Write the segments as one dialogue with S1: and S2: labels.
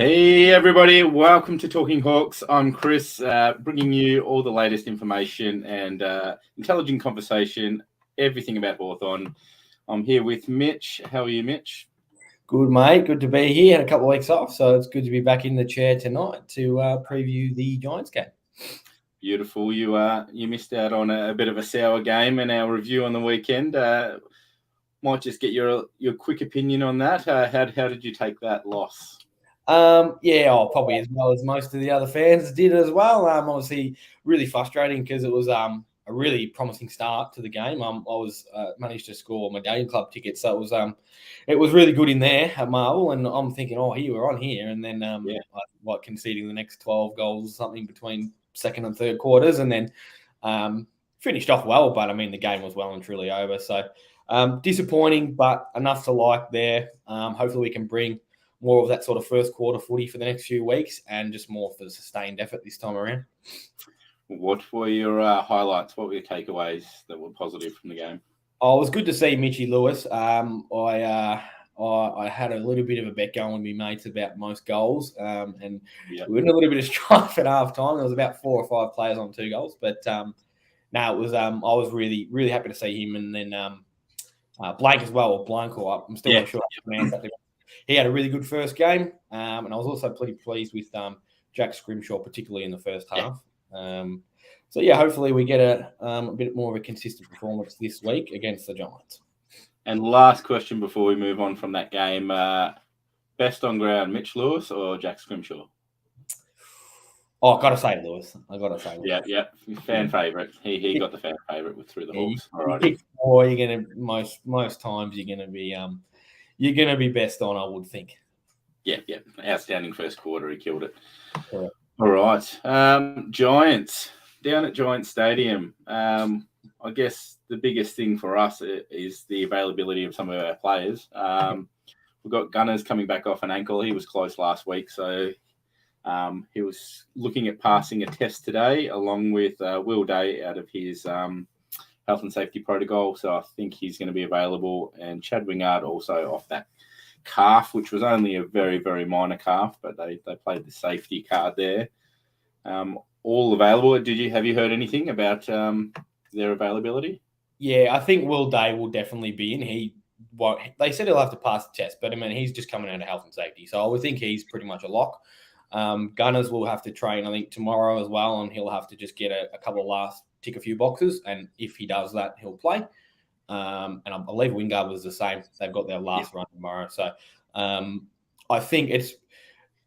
S1: Hey everybody, welcome to Talking Hawks. I'm Chris, bringing you all the latest information and intelligent conversation, everything about Hawthorn. I'm here with Mitch. How are you, Mitch?
S2: Good, mate. Good to be here. Had a couple of weeks off, so it's good to be back in the chair tonight to preview the Giants game.
S1: Beautiful. You missed out on a bit of a sour game and our review on the weekend. Might just get your quick opinion on that. How did you take that loss?
S2: Probably as well as most of the other fans did as well. Obviously, really frustrating because it was a really promising start to the game. I was managed to score my game club ticket, so it was really good in there at Marvel, and I'm thinking, here we're on here, and then conceding the next 12 goals or something between second and third quarters, and then finished off well. But I mean, the game was well and truly over. So disappointing, but enough to like there. Hopefully, we can bring more of that sort of first quarter footy for the next few weeks and just more for the sustained effort this time around.
S1: What were your highlights? What were your takeaways that were positive from the game?
S2: Oh, it was good to see Mitchy Lewis. I had a little bit of a bet going with my mates about most goals, and we were in a little bit of strife at half time. There was about 4 or 5 players on 2 goals, but it was. I was really, really happy to see him, and then Blank as well, or Blank, or I'm still not sure. He had a really good first game, and I was also pretty pleased with Jack Scrimshaw, particularly in the first half. Hopefully we get a bit more of a consistent performance this week against the Giants.
S1: And last question before we move on from that game, best on ground, Mitch Lewis or Jack Scrimshaw?
S2: Oh, I've got to say Lewis.
S1: Yeah. Fan favourite. He got the fan favourite through the Hawks.
S2: Most times you're gonna be best on, I would think.
S1: Yeah. Outstanding first quarter. He killed it.
S2: Correct.
S1: All right. Giants. Down at Giants Stadium. I guess the biggest thing for us is the availability of some of our players. We've got Gunners coming back off an ankle. He was close last week, so he was looking at passing a test today, along with Will Day out of his health and safety protocol. So I think he's going to be available. And Chad Wingard also off that calf, which was only a very, very minor calf, but they played the safety card there. All available. Have you heard anything about their availability?
S2: Yeah, I think Will Day will definitely be in. They said he'll have to pass the test, but I mean, he's just coming out of health and safety. So I would think he's pretty much a lock. Gunners will have to train, I think, tomorrow as well, and he'll have to just get a couple of tick a few boxes, and if he does that, he'll play. And I believe Wingard was the same. They've got their last run tomorrow. So I think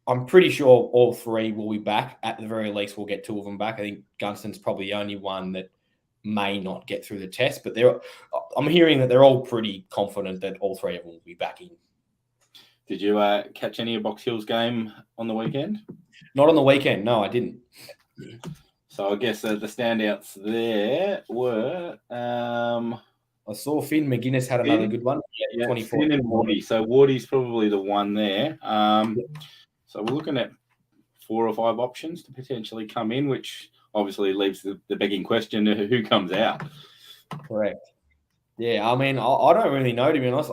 S2: I'm pretty sure all 3 will be back. At the very least, we'll get 2 of them back. I think Gunston's probably the only one that may not get through the test, but I'm hearing that they're all pretty confident that all 3 of them will be back in.
S1: Did you catch any of Box Hill's game on the weekend?
S2: Not on the weekend. No, I didn't.
S1: So I guess the standouts there were...
S2: I saw Finn McGuinness had another good one.
S1: Yeah, 24. Finn and Wardy. So Wardy's probably the one there. So we're looking at 4 or 5 options to potentially come in, which obviously leaves the begging question, who comes out?
S2: Correct. Yeah, I mean, I don't really know, to be honest.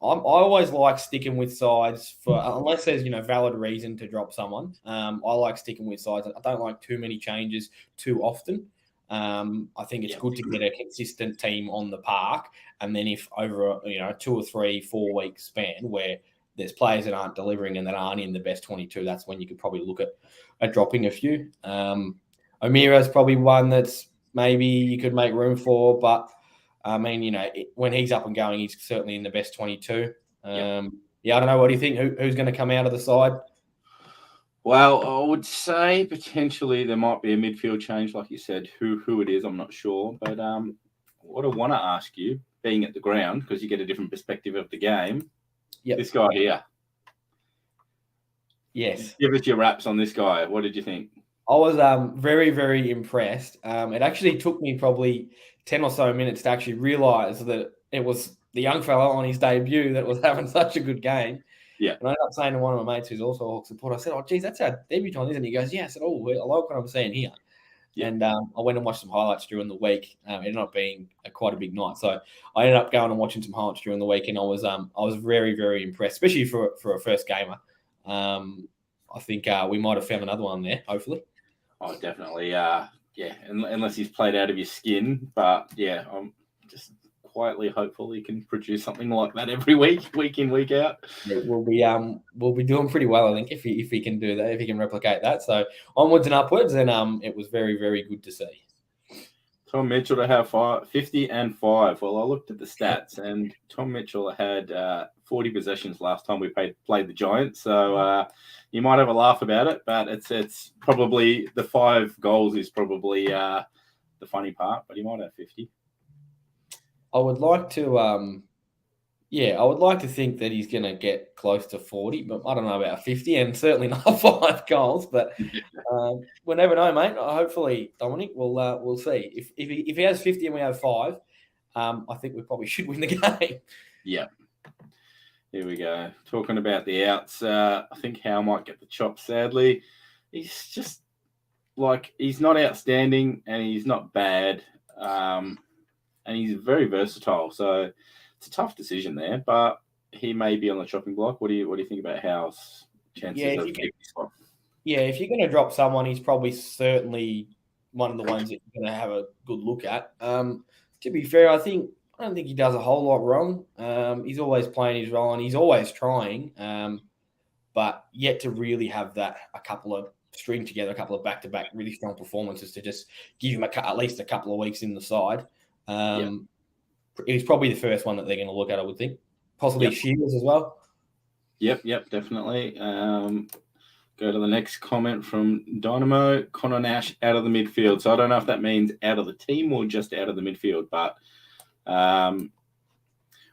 S2: I always like sticking with sides unless there's valid reason to drop someone. I like sticking with sides. I don't like too many changes too often. I think it's good to get a consistent team on the park, and then if over a 2 or 3, 4 week span where there's players that aren't delivering and that aren't in the best 22, that's when you could probably look at dropping a few. O'Meara's probably one that's maybe you could make room for, but I mean, when he's up and going, he's certainly in the best 22. I don't know. What do you think? Who's going to come out of the side?
S1: Well, I would say potentially there might be a midfield change, like you said. Who it is, I'm not sure. But what I want to ask you, being at the ground, because you get a different perspective of the game, this guy here.
S2: Yes.
S1: Give us your raps on this guy. What did you think?
S2: I was very, very impressed. It actually took me probably 10 or so minutes to actually realise that it was the young fella on his debut that was having such a good game.
S1: Yeah.
S2: And I ended up saying to one of my mates who's also a Hawks supporter, I said, "Oh, geez, that's our debutant, isn't it?" He goes, "Yeah." I said, "Oh, I like what I'm seeing here." Yeah. And I went and watched some highlights during the week. It ended up being quite a big night. So I ended up going and watching some highlights during the week, and I was very, very impressed, especially for a first gamer. I think we might have found another one there, hopefully.
S1: Oh, definitely. Unless he's played out of his skin. But, yeah, I'm just quietly hopeful he can produce something like that every week in, week out.
S2: Yeah, we'll be doing pretty well, I think, if he can do that, if he can replicate that. So onwards and upwards, and it was very, very good to see.
S1: Tom Mitchell to have 50 and 5. Well, I looked at the stats, and Tom Mitchell had 40 possessions last time we played the Giants. So you might have a laugh about it, but it's probably the 5 goals is probably the funny part. But he might have 50.
S2: I would like to, I would like to think that he's going to get close to 40, but I don't know about 50, and certainly not 5 goals. But we'll never know, mate. Hopefully, Dominic, we'll see. If he has 50 and we have 5, I think we probably should win the game.
S1: Yeah. Here we go. Talking about the outs, I think Howe might get the chop, sadly. He's just he's not outstanding and he's not bad. And he's very versatile. So it's a tough decision there, but he may be on the chopping block. What do you think about Howe's chances of getting this one?
S2: Yeah, if you're going to drop someone, he's probably certainly one of the ones that you're going to have a good look at. To be fair, I don't think he does a whole lot wrong. He's always playing his role and he's always trying, but yet to really have string together a couple of back-to-back really strong performances to just give him at least a couple of weeks in the side. He's probably the first one that they're going to look at, I would think. Possibly Shields as well. Yep,
S1: definitely. Go to the next comment from Dynamo. Connor Nash out of the midfield. So I don't know if that means out of the team or just out of the midfield, but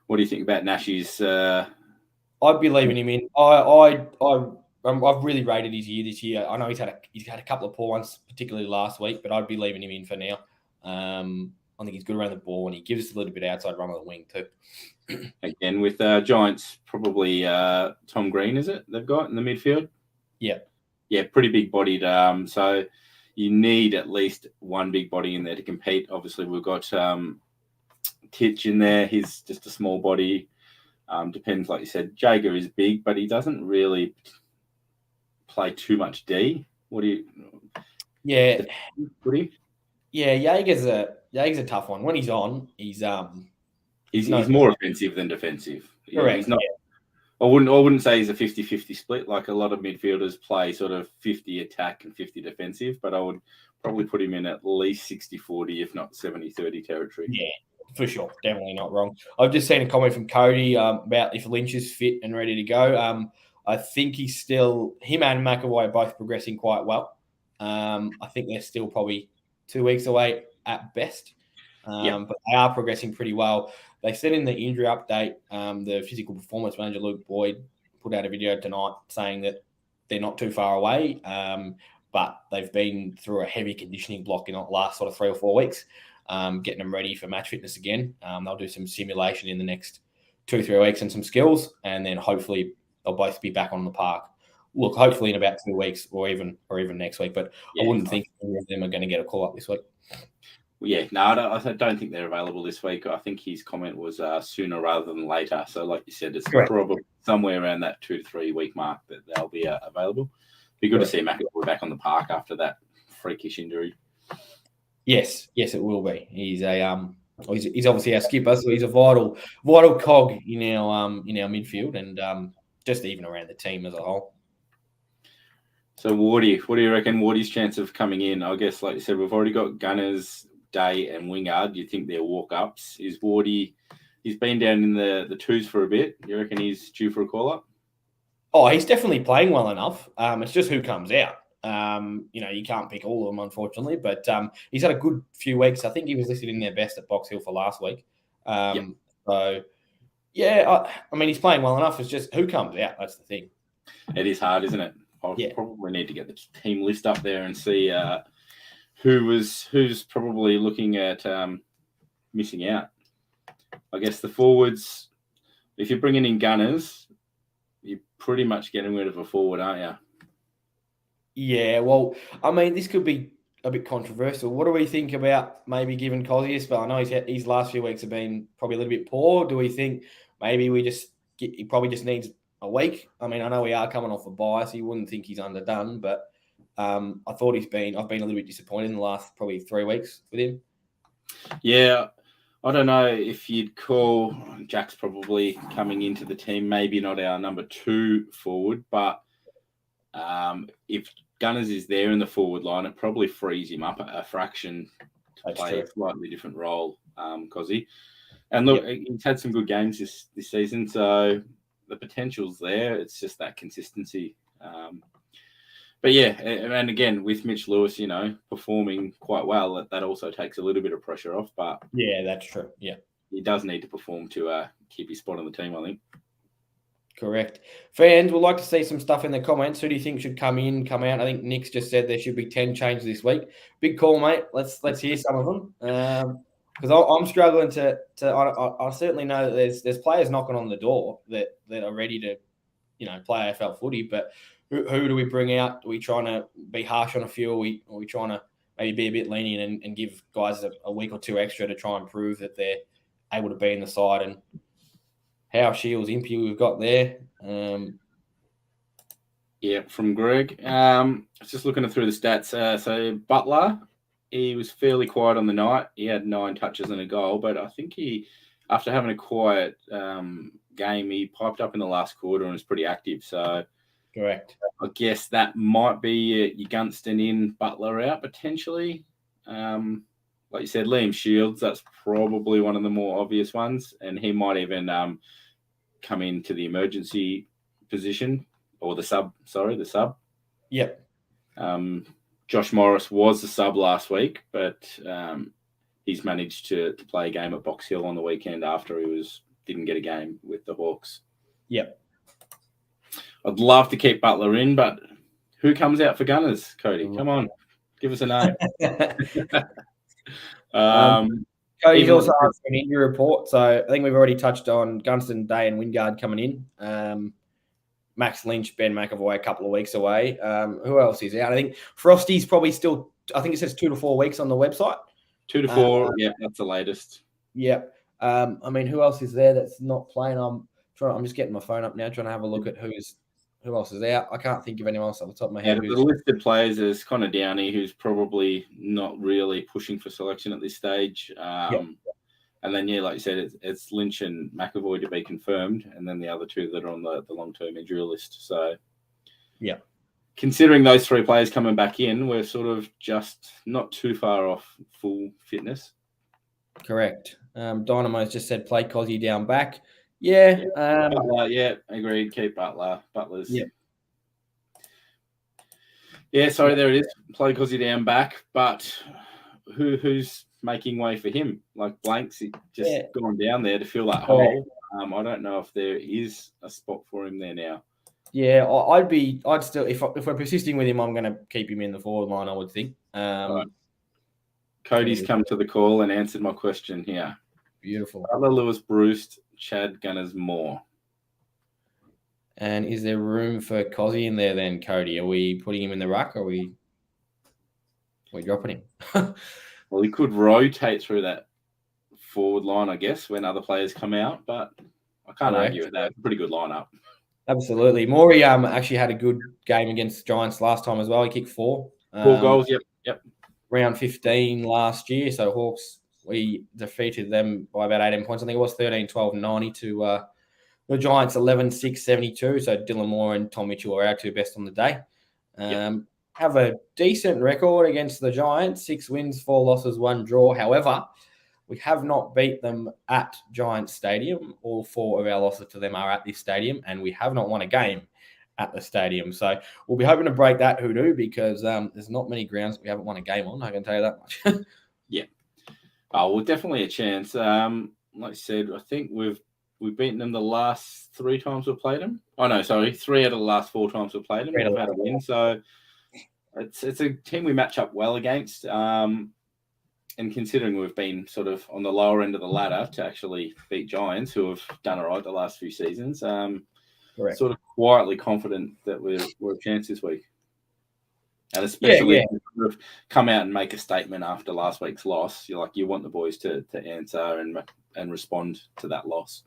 S1: what do you think about Nash's?
S2: I'd be leaving him in. I've really rated his year this year. I know he's had a couple of poor ones, particularly last week, but I'd be leaving him in for now. I think he's good around the ball and he gives us a little bit outside run on the wing too.
S1: Again, with Giants, probably Tom Green, is it? They've got in the midfield? Yeah, pretty big-bodied. So you need at least one big body in there to compete. Obviously, we've got Titch in there. He's just a small body. Depends, like you said. Jager is big, but he doesn't really play too much D. What do you?
S2: Yeah. Yeah, Jager's a tough one. When he's on, he's
S1: more offensive than defensive.
S2: Correct.
S1: He's not. I wouldn't say he's a 50-50 split. Like a lot of midfielders play sort of 50 attack and 50 defensive, but I would probably put him in at least 60-40, if not 70-30 territory.
S2: Yeah, for sure. Definitely not wrong. I've just seen a comment from Cody about if Lynch is fit and ready to go. I think him and McAvoy are both progressing quite well. I think they're still probably 2 weeks away at best. But they are progressing pretty well. They said in the injury update, the physical performance manager, Luke Boyd, put out a video tonight saying that they're not too far away, but they've been through a heavy conditioning block in the last sort of 3 or 4 weeks, getting them ready for match fitness again. They'll do some simulation in the next 2-3 weeks and some skills, and then hopefully they'll both be back on the park. Look, hopefully in about 2 weeks or even next week, but I wouldn't think any of them are going to get a call up this week.
S1: Yeah, no, I don't think they're available this week. I think his comment was sooner rather than later. So, like you said, it's probably somewhere around that 2 to 3 week mark that they'll be available. Be good to see McAvoy back on the park after that freakish injury. Yes,
S2: it will be. He's he's obviously our skipper, so he's a vital cog in our midfield and just even around the team as a whole.
S1: So, Wardy, what do you reckon Wardy's chance of coming in? I guess, like you said, we've already got Gunners, Day and Wingard. Do you think they're walk-ups? Is Wardy, he's been down in the twos for a bit. You reckon he's due for a call-up?
S2: Oh, he's definitely playing well enough. It's just who comes out. You can't pick all of them, unfortunately, but he's had a good few weeks. I think he was listed in their best at Box Hill for last week. So, yeah, I mean, he's playing well enough. It's just who comes out. That's the thing.
S1: It is hard, isn't it? I'll probably need to get the team list up there and see who's probably looking at missing out. I guess the forwards, if you're bringing in Gunners, you're pretty much getting rid of a forward, aren't you?
S2: Yeah, well, I mean, this could be a bit controversial. What do we think about maybe giving Cosius? But I know his last few weeks have been probably a little bit poor. Do we think maybe he probably just needs a week. I mean, I know we are coming off a bye, so you wouldn't think he's underdone, but I thought I've been a little bit disappointed in the last probably 3 weeks with him.
S1: Yeah, I don't know if you'd call Jack's probably coming into the team, maybe not our number 2 forward, but if Gunners is there in the forward line, it probably frees him up a fraction to play a slightly different role, Cozzy. And look, he's had some good games this season, so the potential's there. It's just that consistency. But yeah, and again, with Mitch Lewis, performing quite well, that also takes a little bit of pressure off. But
S2: yeah, that's true. Yeah,
S1: he does need to perform to keep his spot on the team, I think.
S2: Correct. Fans would like to see some stuff in the comments. Who do you think should come in, come out? I think Nick's just said there should be 10 changes this week. Big call, mate. Let's hear some of them. Because I'm struggling to I certainly know that there's players knocking on the door that are ready to, play AFL footy. But who do we bring out? Are we trying to be harsh on a few? Are we trying to maybe be a bit lenient and give guys a week or 2 extra to try and prove that they're able to be in the side? And how Shields, Impey we've got there.
S1: Yeah, from Greg. Just looking through the stats. So Butler, he was fairly quiet on the night. He had 9 touches and a goal, but I think after having a quiet game, he piped up in the last quarter and was pretty active. So
S2: correct.
S1: I guess that might be your Gunston in, Butler out potentially. Like you said, Liam Shields, that's probably one of the more obvious ones, and he might even come into the emergency position or the sub.
S2: Yep.
S1: Josh Morris was the sub last week, but he's managed to play a game at Box Hill on the weekend after he didn't get a game with the Hawks.
S2: Yep.
S1: I'd love to keep Butler in, but who comes out for Gunners, Cody? Come on, give us a name.
S2: Cody's also asked for an injury report, so I think we've already touched on Gunston, Day, and Wingard coming in. Max Lynch, Ben McAvoy, a couple of weeks away. Who else is out? I think Frosty's probably still. I think it says 2 to 4 weeks on the website.
S1: 2 to 4, yeah, that's the latest.
S2: Yep. I mean, who else is there that's not playing? I'm just getting my phone up now, trying to have a look at who else is out. I can't think of anyone else off the top of my head.
S1: Yeah, the listed players is Connor Downey, who's probably not really pushing for selection at this stage. And then, like you said, it's Lynch and McAvoy to be confirmed, and then the other 2 that are on the long-term injury list. So,
S2: yeah,
S1: considering those 3 players coming back in, we're sort of just not too far off full fitness.
S2: Correct. Dynamo's just said play Cozzy down back. Yeah.
S1: Butler, yeah, agreed. Keep Butler. Butler's.
S2: Yeah.
S1: Yeah, sorry, there it is. Play Cozzy down back, but who's making way for him? Like Blank's just gone down there to fill that hole. I don't know if there is a spot for him there now.
S2: Yeah, I'd still, if we're persisting with him, I'm going to keep him in the forward line, I would think.
S1: Right. Cody's come to the call and answered my question here.
S2: Beautiful.
S1: Butler, Lewis, Bruce, Chad, Gunners, Moore.
S2: And is there room for Cozzy in there then, Cody? Are we putting him in the ruck or are we dropping him?
S1: Well, he could rotate through that forward line, I guess, when other players come out, but I can't argue with that. It's a pretty good lineup.
S2: Absolutely. Maury actually had a good game against Giants last time as well. He kicked 4.
S1: 4 goals, yep.
S2: Round 15 last year. So Hawks, we defeated them by about 18 points. I think it was 13-12-90 to the Giants 11-6-72. So Dylan Moore and Tom Mitchell are our 2 best on the day. Have a decent record against the Giants, 6 wins, 4 losses, 1 draw. However, we have not beat them at Giants Stadium. All 4 of our losses to them are at this stadium, and we have not won a game at the stadium. So we'll be hoping to break that hoodoo because there's not many grounds that we haven't won a game on. I can tell you that much.
S1: Yeah. Oh, well, definitely a chance. Like I said, I think we've beaten them the last 3 times we've played them. Oh, no, sorry. 3 out of the last 4 times we've played them. We've had a win. So it's a team we match up well against. And considering we've been sort of on the lower end of the ladder to actually beat Giants, who have done all right the last few seasons,
S2: Correct.
S1: Sort of quietly confident that we're a chance this week. And especially if you sort of come out and make a statement after last week's loss, you want the boys to answer and respond to that loss.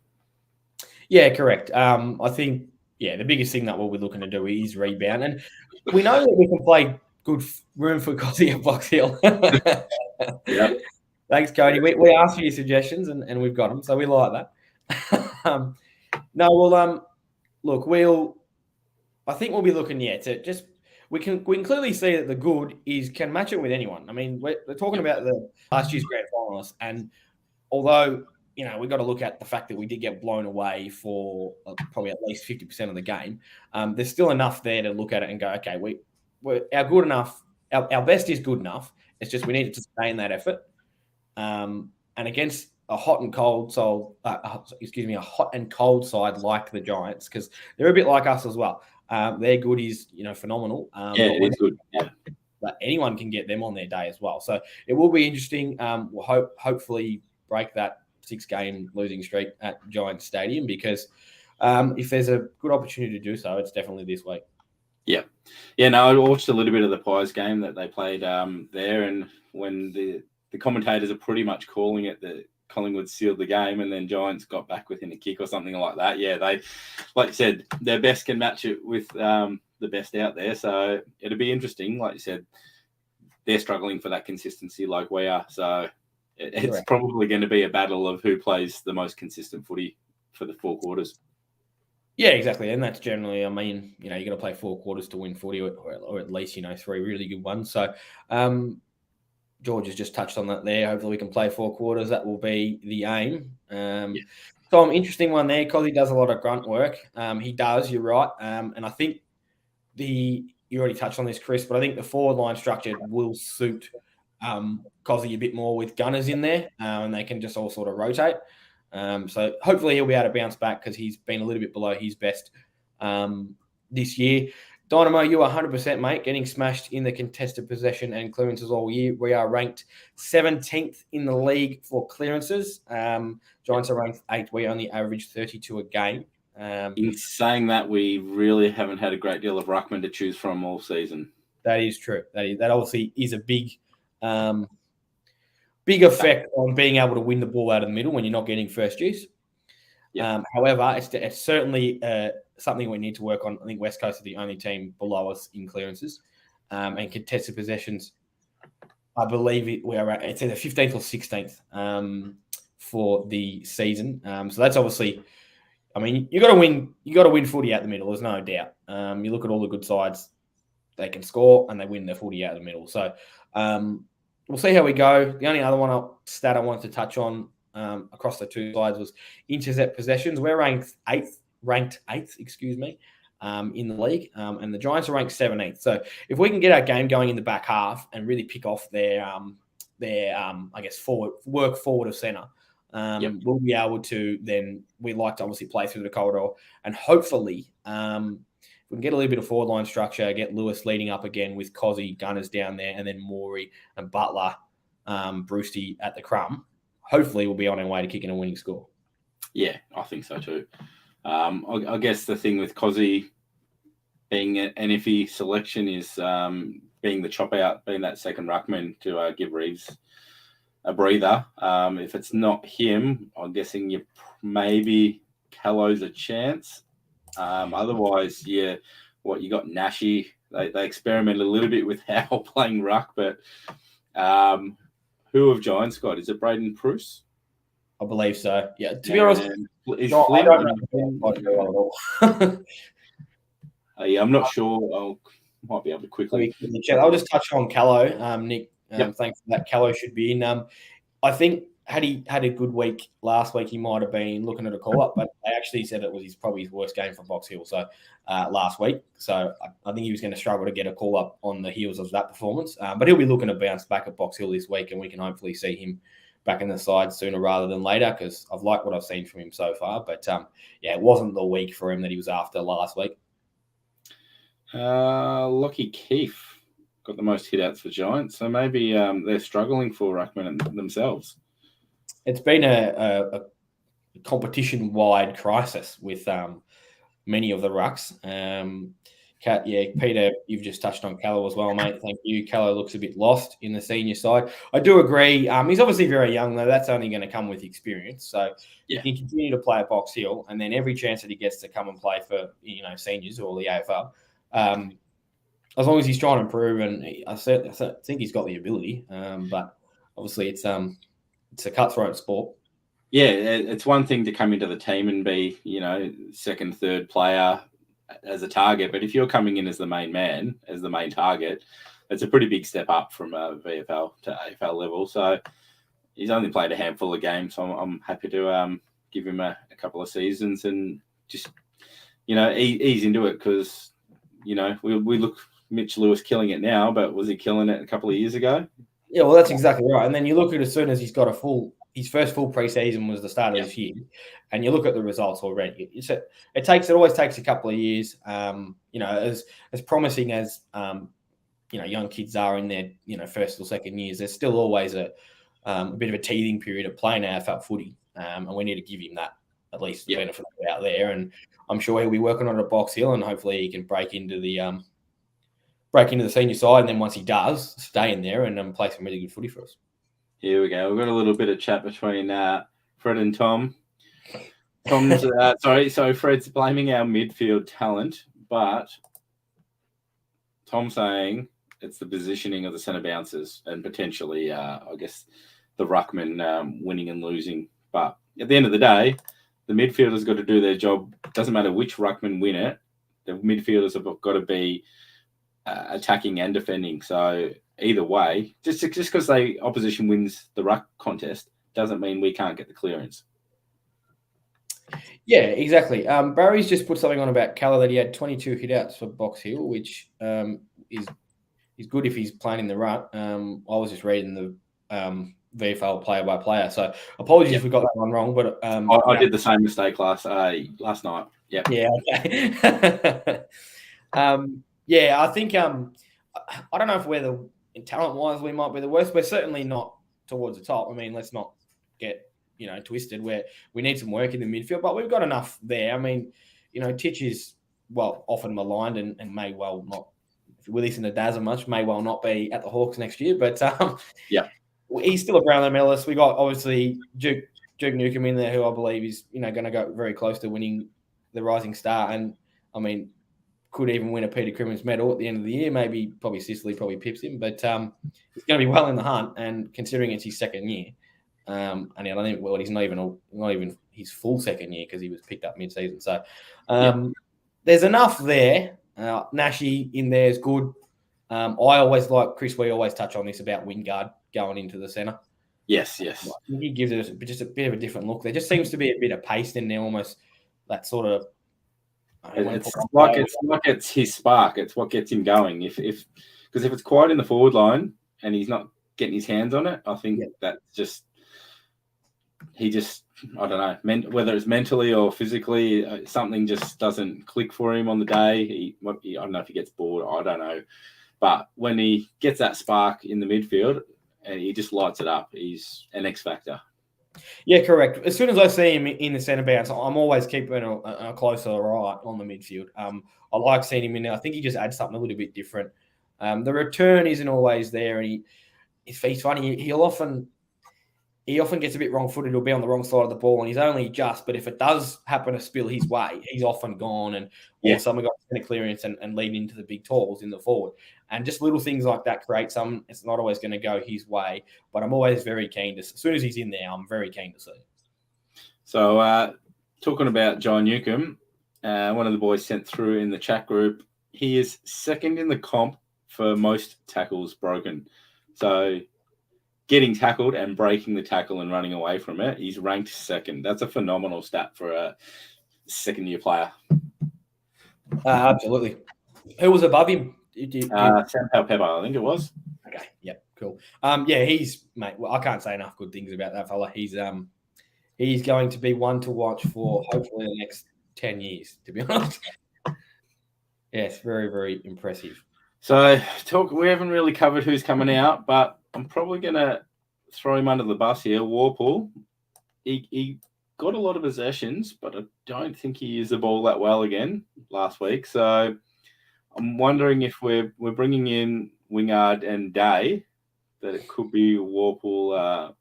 S2: Yeah, correct. I think the biggest thing that we'll be looking to do is rebound. And we know that we can play good room for Cosy at Box Hill.
S1: Yeah.
S2: Thanks, Cody. We asked for your suggestions and we've got them, so we like that. Look, I think we'll be looking to just we can clearly see that the good can match it with anyone. I mean, we're talking about the last year's grand finalists, and although we've got to look at the fact that we did get blown away for probably at least 50% of the game. There's still enough there to look at it and go, okay, we're good enough. Our best is good enough. It's just we need to sustain that effort. And against a hot and cold side, a hot and cold side like the Giants, because they're a bit like us as well. Their good is phenomenal.
S1: It is good. Yeah.
S2: But anyone can get them on their day as well. So it will be interesting. We'll hopefully break that 6-game losing streak at Giants Stadium, because if there's a good opportunity to do so, it's definitely this week.
S1: Yeah. No, I watched a little bit of the Pies game that they played there, and when the commentators are pretty much calling it that Collingwood sealed the game and then Giants got back within a kick or something like that. Yeah, they, like you said, their best can match it with the best out there. So it'll be interesting. Like you said, they're struggling for that consistency like we are. So it's probably going to be a battle of who plays the most consistent footy for the 4 quarters.
S2: Yeah, exactly. And that's generally, I mean, you're going to play 4 quarters to win footy, or at least, 3 really good ones. So George has just touched on that there. Hopefully we can play 4 quarters. That will be the aim. So interesting one there, because he does a lot of grunt work. He does, you're right. And I think you already touched on this, Chris, but I think the forward line structure will suit Cozzy a bit more with gunners in there, and they can just all sort of rotate. So hopefully he'll be able to bounce back, because he's been a little bit below his best this year. Dynamo, you are 100%, mate, getting smashed in the contested possession and clearances all year. We are ranked 17th in the league for clearances. Giants are ranked 8th. We only average 32 a game.
S1: In saying that, we really haven't had a great deal of ruckman to choose from all season.
S2: That is true. That obviously is a big effect on being able to win the ball out of the middle when you're not getting first use. Yeah. However, it's certainly something we need to work on. I think West Coast are the only team below us in clearances, and contested possessions. I believe it's either 15th or 16th for the season. So that's obviously, I mean, you got to win. You got to win footy out the middle. There's no doubt. You look at all the good sides; they can score and they win their footy out the middle. So we'll see how we go. The only other stat I wanted to touch on across the 2 sides was intercept possessions. We're ranked eighth, in the league, and the Giants are ranked 17th. So if we can get our game going in the back half and really pick off their I guess work forward of centre, we'll be able to then, we'd like to obviously play through the corridor, and hopefully we can get a little bit of forward line structure, get Lewis leading up again with Cozzy, Gunners down there, and then Morey and Butler, Brewsty at the crumb. Hopefully we'll be on our way to kicking a winning score.
S1: Yeah, I think so too. I guess the thing with Cozzy being an NFE selection is being the chop out, being that second ruckman to give Reeves a breather. If it's not him, I'm guessing maybe Callo's a chance. Otherwise, you got Nashi. They experimented a little bit with how playing ruck, but who have Giants got? Is it Braden Pruce?
S2: I believe so. Yeah. To be honest,
S1: is
S2: I don't know.
S1: I'm not sure. I might be able to quickly
S2: check. I'll just touch on Callo, Nick. Thanks for that. Callo should be in. I think had he had a good week last week, he might have been looking at a call up, but they actually said it was probably his worst game for Box Hill. So last week, so I think he was going to struggle to get a call up on the heels of that performance. But he'll be looking to bounce back at Box Hill this week, and we can hopefully see him back in the side sooner rather than later, because I've liked what I've seen from him so far. But it wasn't the week for him that he was after last week.
S1: Lockie Keefe got the most hit outs for Giants, so maybe they're struggling for ruckman themselves.
S2: It's been a competition-wide crisis with many of the rucks. Peter, you've just touched on Callow as well, mate. Thank you. Callow looks a bit lost in the senior side. I do agree. He's obviously very young, though. That's only going to come with experience. So he can continue to play at Box Hill, and then every chance that he gets to come and play for seniors or the AFL, as long as he's trying to improve, and I think he's got the ability. But obviously, it's a cutthroat sport.
S1: Yeah, it's one thing to come into the team and be, second, third player as a target, but if you're coming in as the main man, as the main target, it's a pretty big step up from VFL to AFL level. So he's only played a handful of games, so I'm happy to give him a couple of seasons and just, ease into it because, we look Mitch Lewis killing it now, but was he killing it a couple of years ago?
S2: Yeah, well, that's exactly right. And then you look at as soon as he's got his first full preseason was the start of this year, and you look at the results already. It always takes a couple of years. As promising as young kids are in their first or second years, there's still always a bit of a teething period of playing AFL footy, and we need to give him that at least the benefit of out there. And I'm sure he'll be working on it at Box Hill, and hopefully he can break into the senior side, and then once he does, stay in there and play some really good footy for us.
S1: Here we go. We've got a little bit of chat between Fred and Tom. Tom's so Fred's blaming our midfield talent, but Tom's saying it's the positioning of the centre bouncers and potentially, I guess, the ruckman winning and losing. But at the end of the day, the midfielders got to do their job. It doesn't matter which ruckman win it. The midfielders have got to be attacking and defending. So either way, just because the opposition wins the ruck contest doesn't mean we can't get the clearance.
S2: Yeah, exactly. Barry's just put something on about Callow that he had 22 hitouts for Box Hill, which is good if he's playing in the ruck. I was just reading the VFL player by player, so apologies if we got that one wrong. But
S1: I did the same mistake last night. Yeah.
S2: Yeah. Okay. I think I don't know if we're talent-wise we might be the worst. We're certainly not towards the top. I mean, let's not get twisted. Where we need some work in the midfield, but we've got enough there. I mean, Titch is often maligned and may well not. If we listen to Dazza much, may well not be at the Hawks next year. But he's still a Brownlow medalist. We got obviously Duke Nukem in there, who I believe is going to go very close to winning the Rising Star, and I mean, could even win a Peter Crimmins medal at the end of the year. Probably Sicily probably pips him, but he's going to be well in the hunt. And considering it's his second year, and I don't think he's not even his full second year because he was picked up mid-season. So there's enough there. Nashi in there is good. I always like Chris. We always touch on this about Wingard going into the centre.
S1: Yes.
S2: He gives it just a bit of a different look. There just seems to be a bit of pace in there, almost that sort of.
S1: It's it's his spark. It's what gets him going. Because if it's quiet in the forward line and he's not getting his hands on it, I think that's just I don't know, whether it's mentally or physically, something just doesn't click for him on the day. I don't know if he gets bored. I don't know, but when he gets that spark in the midfield and he just lights it up, he's an X factor.
S2: Yeah, correct. As soon as I see him in the centre bounce, I'm always keeping a closer eye on the midfield. I like seeing him in there. I think he just adds something a little bit different. The return isn't always there, and he's funny. He often gets a bit wrong-footed. He'll be on the wrong side of the ball, and he's only just. But if it does happen to spill his way, he's often gone, and someone got center clearance and lead into the big talls in the forward. And just little things like that create some. It's not always going to go his way, but I'm always very keen to. As soon as he's in there, I'm very keen to see.
S1: So, talking about John Newcomb, one of the boys sent through in the chat group. He is second in the comp for most tackles broken. So, getting tackled and breaking the tackle and running away from it, he's ranked second. That's a phenomenal stat for a second-year player.
S2: Absolutely. Who was above him?
S1: Sam Pepper, I think it was.
S2: Okay. Yep. Cool. He's mate. Well, I can't say enough good things about that fella. He's going to be one to watch for hopefully the next 10 years. To be honest. Yes, very very impressive.
S1: So we haven't really covered who's coming out, but I'm probably going to throw him under the bus here. Warpool. He got a lot of possessions, but I don't think he used the ball that well again last week. So I'm wondering if we're bringing in Wingard and Day, that it could be Warple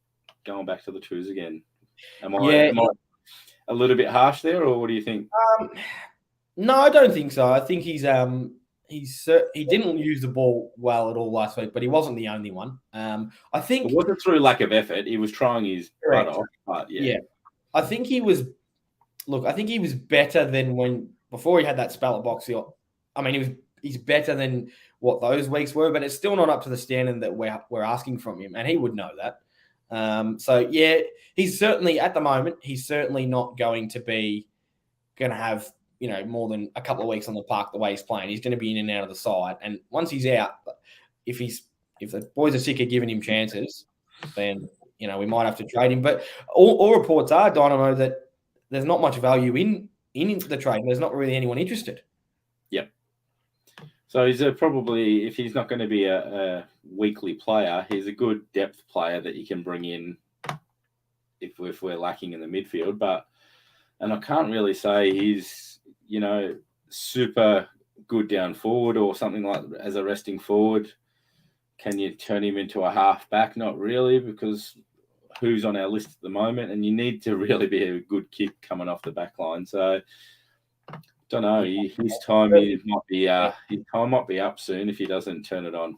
S1: going back to the twos again. Am I a little bit harsh there, or what do you think?
S2: No, I don't think so. I think he didn't use the ball well at all last week, but he wasn't the only one. I think
S1: it wasn't through lack of effort. He was trying his butt off, but yeah.
S2: I think he was. Look, I think he was better than before he had that spell at box. I mean, he's better than what those weeks were, but it's still not up to the standard that we're asking from him, and he would know that. So yeah, he's certainly at the moment. He's certainly not going to have more than a couple of weeks on the park the way he's playing. He's going to be in and out of the side, and once he's out, if the boys are sick of giving him chances, then we might have to trade him. But all reports are, Dynamo, that there's not much value in the trade. There's not really anyone interested.
S1: Yep. So he's probably, if he's not going to be a weekly player, he's a good depth player that you can bring in if we're lacking in the midfield. And I can't really say he's, super good down forward or something like as a resting forward. Can you turn him into a half back? Not really, because who's on our list at the moment, and you need to really be a good kick coming off the back line. So don't know. His time might be up soon if he doesn't turn it on.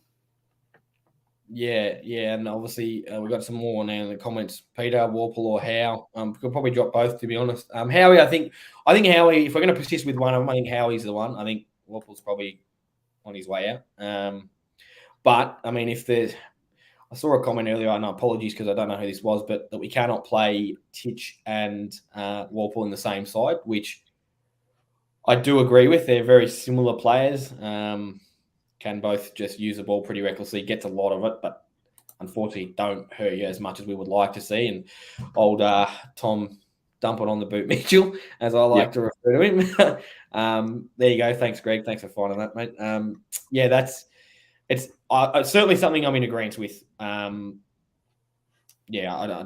S2: Yeah, and obviously we've got some more now in the comments. Peter, Warple, or Howe. Could probably drop both, to be honest. Howie, I think Howie. If we're going to persist with one of them, I think Howie's the one. I think Warple's probably on his way out. But I mean, I saw a comment earlier, and apologies because I don't know who this was, but that we cannot play Titch and Warple in the same side, which I do agree with. They're very similar players. Can both just use the ball pretty recklessly, gets a lot of it, but unfortunately don't hurt you as much as we would like to see. And old Tom dump it on the boot Mitchell, as I like to refer to him. There you go. Thanks, Greg. Thanks for finding that, mate. It's certainly something I'm in agreement with. I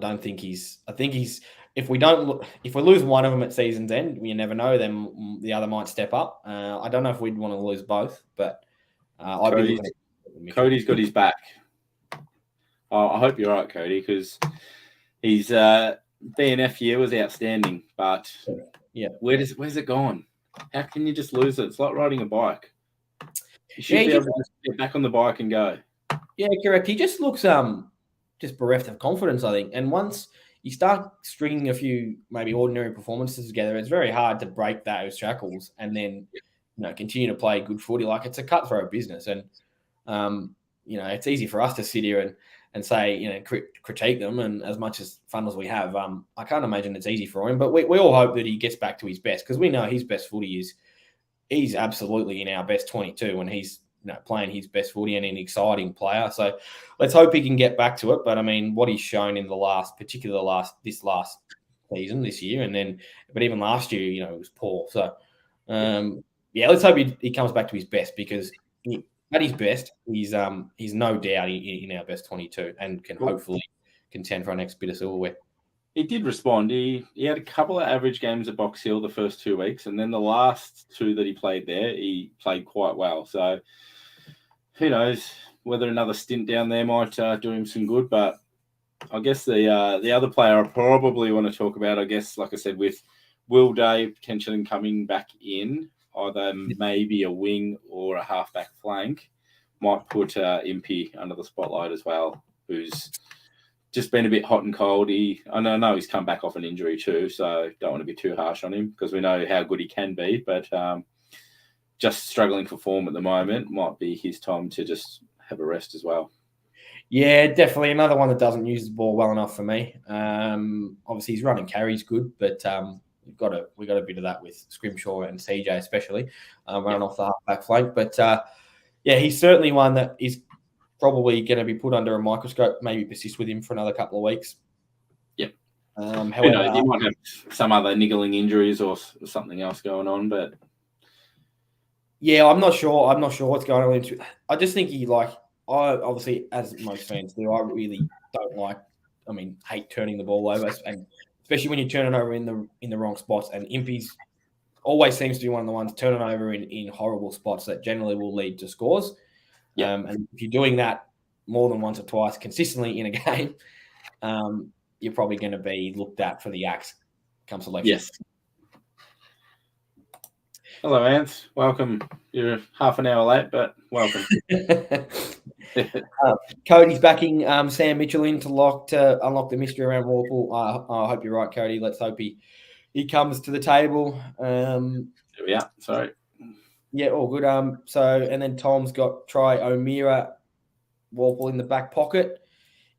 S2: don't think he's. I think he's. If we lose one of them at season's end, you never know. Then the other might step up. I don't know if we'd want to lose both, but
S1: Cody's got his back. I hope you're right, Cody, because his DNF year was outstanding. But where's it gone? How can you just lose it? It's like riding a bike. You should be able to just get back on the bike and go.
S2: Yeah, correct. He just looks just bereft of confidence, I think. And once you start stringing a few maybe ordinary performances together, it's very hard to break those shackles and then continue to play good footy. Like, it's a cutthroat business, and it's easy for us to sit here and say critique them, and as much as fun as we have, I can't imagine it's easy for him. But we all hope that he gets back to his best, because we know his best footy is. He's absolutely in our best 22 when he's playing his best footy and an exciting player. So let's hope he can get back to it. But I mean, what he's shown in this last season, this year, but even last year, it was poor. So let's hope he comes back to his best, because at his best, he's no doubt in our best 22 and can hopefully contend for our next bit of silverware.
S1: He did respond. He had a couple of average games at Box Hill the first 2 weeks, and then the last two that he played there, he played quite well. So who knows whether another stint down there might do him some good. But I guess the other player I probably want to talk about, I guess, like I said, with Will Day potentially coming back in, either maybe a wing or a halfback flank, might put Impey under the spotlight as well, who's just been a bit hot and cold. I know he's come back off an injury too, so don't want to be too harsh on him, because we know how good he can be. But just struggling for form at the moment, might be his time to just have a rest as well.
S2: Yeah, definitely another one that doesn't use the ball well enough for me. Obviously, his running carry's good, but we've got a bit of that with Scrimshaw and CJ especially running off the halfback flank. But he's certainly one that is probably going to be put under a microscope, maybe persist with him for another couple of weeks.
S1: Yep.
S2: However,
S1: he might have some other niggling injuries or something else going on, but
S2: I'm not sure. I'm not sure what's going on. I just think I obviously, as most fans do, I really don't hate turning the ball over, and especially when you turn it over in the wrong spots. And Impey's always seems to be one of the ones turning over in horrible spots that generally will lead to scores.
S1: Yep.
S2: And if you're doing that more than once or twice consistently in a game, you're probably going to be looked at for the axe come selection.
S1: Yes. Hello, Ants. Welcome. You're half an hour late, but welcome.
S2: Cody's backing Sam Mitchell in to unlock the mystery around Warple. I hope you're right, Cody. Let's hope he comes to the table.
S1: There we are. Sorry.
S2: Yeah, all good. And then Tom's got try O'Meara Warple in the back pocket.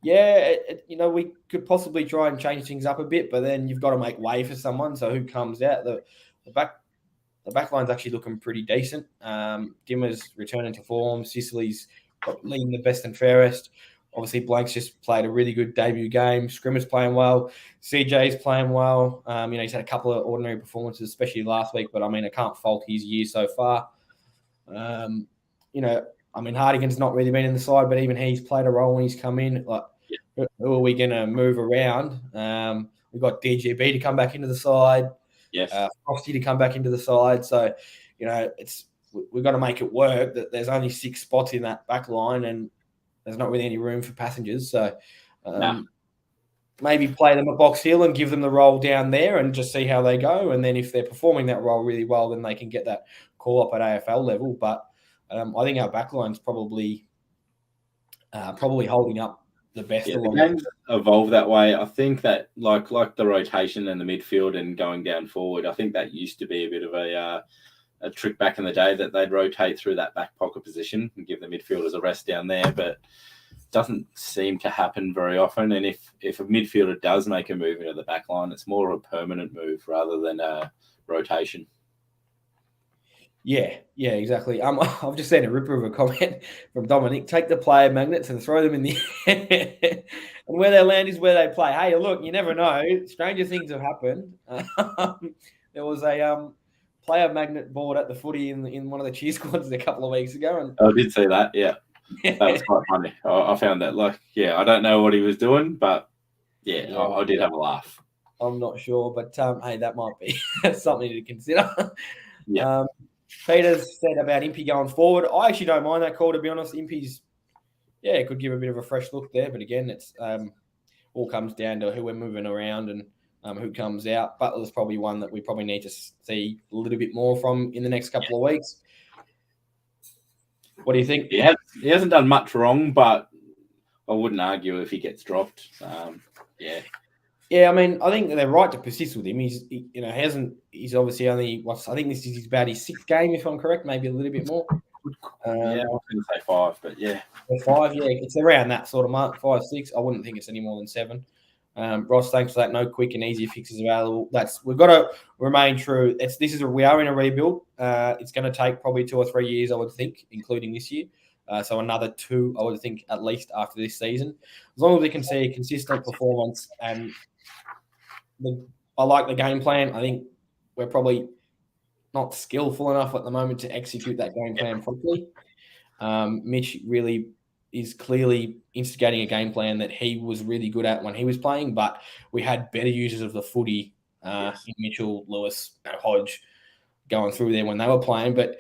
S2: Yeah, we could possibly try and change things up a bit, but then you've got to make way for someone. So who comes out? The back line's actually looking pretty decent. Dimmer's returning to form. Sicily's leading the best and fairest. Obviously, Blank's just played a really good debut game. Scrimmer's playing well. CJ's playing well. He's had a couple of ordinary performances, especially last week, but I can't fault his year so far. Hardigan's not really been in the side, but even he's played a role when he's come in. Who are we going to move around? We've got DGB to come back into the side.
S1: Yes.
S2: Frosty to come back into the side. So, we've got to make it work. That there's only 6 spots in that back line, and there's not really any room for passengers. So, maybe play them at Box Hill and give them the role down there, and just see how they go. And then if they're performing that role really well, then they can get that call up at AFL level. But I think our backline's probably holding up the best.
S1: Yeah, the game's evolved that way. I think that like the rotation and the midfield and going down forward, I think that used to be a bit of a trick back in the day, that they'd rotate through that back pocket position and give the midfielders a rest down there, but it doesn't seem to happen very often. And if a midfielder does make a move into the back line, it's more of a permanent move rather than a rotation.
S2: Yeah, exactly. I've just seen a ripper of a comment from Dominic. Take the player magnets and throw them in the air. And where they land is where they play. Hey, look, you never know. Stranger things have happened. There was a player magnet board at the footy in one of the cheer squads a couple of weeks ago. And
S1: I did see that, yeah. That was quite funny. I found that, I don't know what he was doing, but I did have a laugh.
S2: I'm not sure, but hey, that might be something to consider.
S1: Yeah.
S2: Peter's said about Impey going forward. I actually don't mind that call, to be honest. Impey's, it could give a bit of a fresh look there. But again, it's all comes down to who we're moving around and who comes out. Butler's probably one that we probably need to see a little bit more from in the next couple of weeks. What do you think?
S1: He hasn't done much wrong, but I wouldn't argue if he gets dropped.
S2: Yeah, I think they're right to persist with him. He's he's obviously only, I think this is about his 6th game, if I'm correct, maybe a little bit more.
S1: I was going to say 5, but yeah.
S2: 5, it's around that sort of mark, 5, 6. I wouldn't think it's any more than 7. Ross, thanks for that. No quick and easy fixes available. We've got to remain true. We are in a rebuild. It's going to take probably 2 or 3 years, I would think, including this year. So another 2, I would think, at least after this season. As long as we can see a consistent performance, and I like the game plan. I think we're probably not skillful enough at the moment to execute that game plan properly. Mitch really is clearly instigating a game plan that he was really good at when he was playing, but we had better users of the footy in Mitchell, Lewis, Hodge going through there when they were playing. But,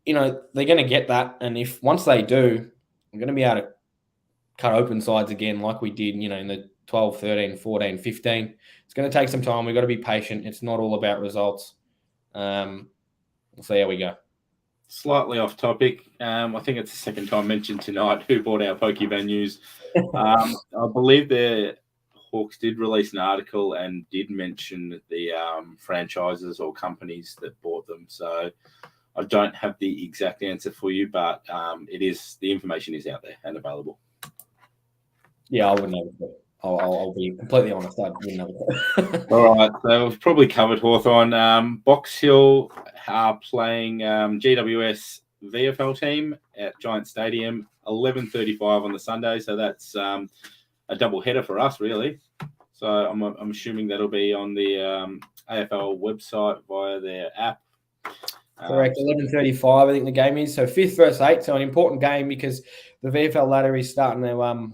S2: they're going to get that. And once they do, we're going to be able to cut open sides again like we did, in the 12, 13, 14, 15. It's going to take some time. We've got to be patient. It's not all about results. We'll see how we go.
S1: Slightly off topic. I think it's the second time mentioned tonight who bought our Poke venues. I believe the Hawks did release an article and did mention the franchises or companies that bought them. So I don't have the exact answer for you, but the information is out there and available.
S2: Yeah, I wouldn't know. I'll be completely honest. I wouldn't know.
S1: All right, so we've probably covered Hawthorn. Box Hill are playing GWS VFL team at Giant Stadium, 11:35 on the Sunday. So that's a double header for us, really. So I'm assuming that'll be on the AFL website via their app.
S2: Correct, 11:35. I think the game is, so 5th versus 8th. So an important game because the VFL ladder is starting to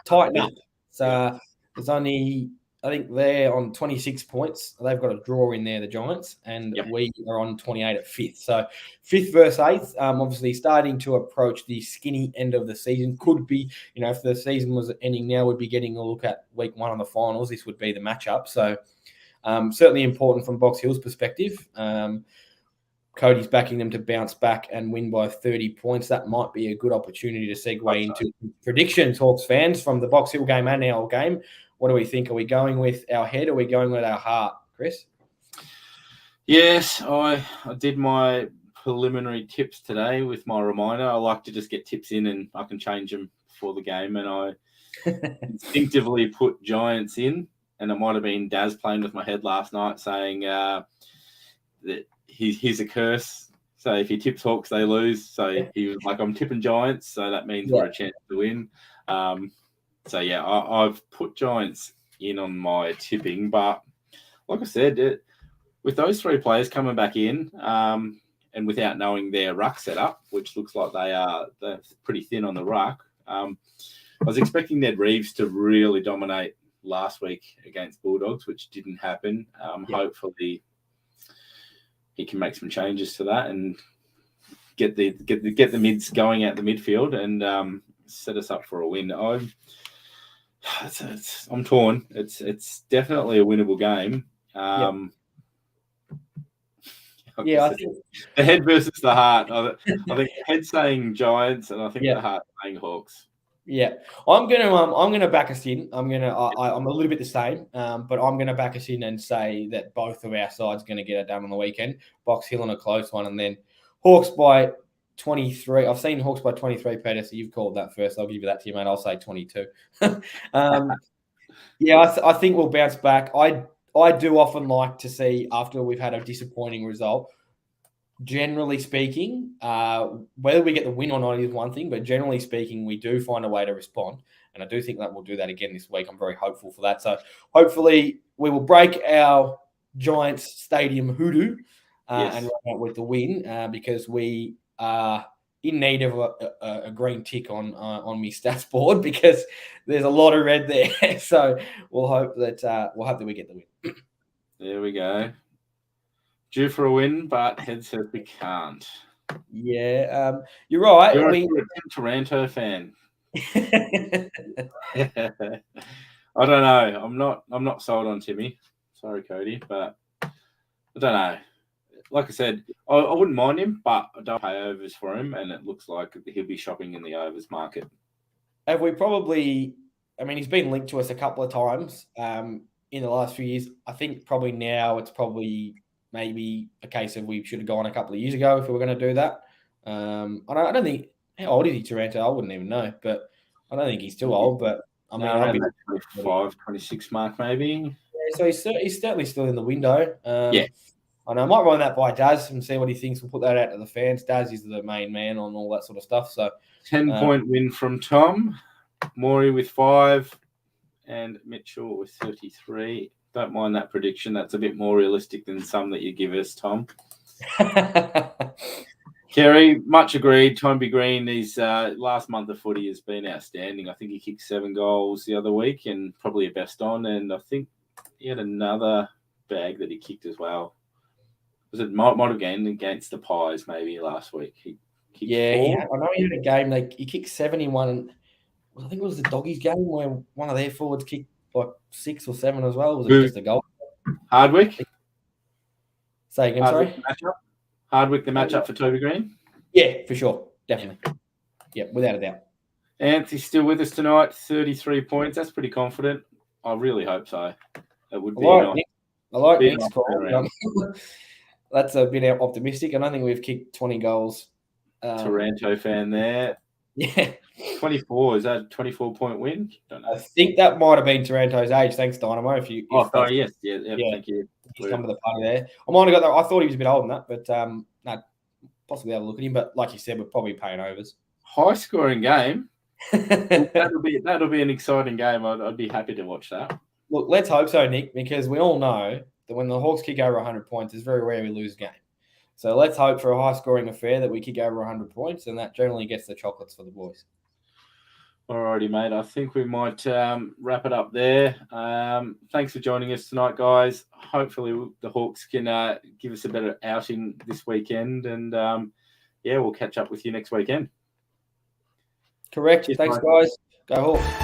S2: tighten up. So there's only I think they're on 26 points. They've got a draw in there, the Giants, and we are on 28 at 5th. So 5th versus 8th, obviously starting to approach the skinny end of the season. Could be, if the season was ending now, we'd be getting a look at week 1 on the finals. This would be the matchup. So certainly important from Box Hill's perspective. Cody's backing them to bounce back and win by 30 points. That might be a good opportunity to segue into predictions, Hawks fans, from the Box Hill game and our game. What do we think? Are we going with our head or are we going with our heart, Chris?
S1: Yes, I did my preliminary tips today with my reminder. I like to just get tips in and I can change them before the game. And I instinctively put Giants in. And it might have been Daz playing with my head last night saying that he's a curse. So if he tips Hawks, they lose. So he was like, I'm tipping Giants. So that means we're a chance to win. I've put Giants in on my tipping. But like I said, with those 3 players coming back in and without knowing their ruck setup, which looks like they're pretty thin on the ruck, I was expecting Ned Reeves to really dominate last week against Bulldogs, which didn't happen. Hopefully he can make some changes to that and get the mids going at the midfield and set us up for a win. I'm torn. It's definitely a winnable game. I think the head versus the heart. I think head saying Giants, and I think the heart saying Hawks.
S2: Yeah, I'm gonna back us in. I'm a little bit the same, but I'm gonna back us in and say that both of our sides going to get it done on the weekend. Box Hill on a close one, and then Hawks by 23. I've seen Hawks by 23, Peter. So you've called that first. I'll give you that to you, mate. I'll say 22. I think we'll bounce back. I do often like to see after we've had a disappointing result. Generally speaking, whether we get the win or not is one thing, but generally speaking, we do find a way to respond. And I do think that we'll do that again this week. I'm very hopeful for that. So hopefully we will break our Giants stadium hoodoo and run out with the win because we are in need of a green tick on my stats board because there's a lot of red there. So we'll hope that we get the win.
S1: There we go. Due for a win, but head says we can't.
S2: Yeah, you're right.
S1: You're a Toronto fan. I don't know. I'm not sold on Timmy. Sorry, Cody, but I don't know. Like I said, I wouldn't mind him, but I don't pay overs for him, and it looks like he'll be shopping in the overs market.
S2: Have we probably? I mean, he's been linked to us a couple of times in the last few years. I think probably now it's probably maybe a case of we should have gone a couple of years ago if we were going to do that. I don't think how old is he, Toronto? I wouldn't even know, but I don't think he's too old. But I mean,
S1: around that 25, 26 mark maybe.
S2: Yeah, so he's certainly still in the window.
S1: I
S2: know I might run that by Daz and see what he thinks. We'll put that out to the fans. Daz is the main man on all that sort of stuff. So
S1: 10-point win from Tom, Maury with 5, and Mitchell with 33. Don't mind that prediction. That's a bit more realistic than some that you give us, Tom. Kerry, much agreed. Tomby Green, his last month of footy has been outstanding. I think he kicked 7 goals the other week and probably a best on. And I think he had another bag that he kicked as well. Might have been against the Pies maybe last week. He kicked 4.
S2: I know he had a game. He kicked 71. And I think it was the Doggies game where one of their forwards kicked like 6 or 7 as well. Was it just a goal?
S1: Hardwick?
S2: Say again, sorry?
S1: Hardwick, the matchup for Toby Green?
S2: Yeah, for sure. Definitely. Yeah, without a doubt.
S1: Anthony's still with us tonight, 33 points. That's pretty confident. I really hope so. It would be
S2: I like Nick's call. That's a bit optimistic. I don't think we've kicked 20 goals.
S1: Toronto fan there.
S2: Yeah.
S1: 24. Is that a 24-point win? Don't know.
S2: I think that might have been Toronto's age. Thanks, Dynamo.
S1: Yes. Yeah, thank you.
S2: He's come to the party there. I might have got that. I thought he was a bit older than that, but no, possibly have a look at him. But like you said, we're probably paying overs.
S1: High-scoring game. That'll be an exciting game. I'd be happy to watch that.
S2: Look, let's hope so, Nick, because we all know that when the Hawks kick over 100 points, it's very rare we lose a game. So let's hope for a high-scoring affair that we kick over 100 points, and that generally gets the chocolates for the boys.
S1: Alrighty, mate. I think we might wrap it up there. Thanks for joining us tonight, guys. Hopefully the Hawks can give us a better outing this weekend. And, we'll catch up with you next weekend.
S2: Correct. Thanks, guys. Go Hawks.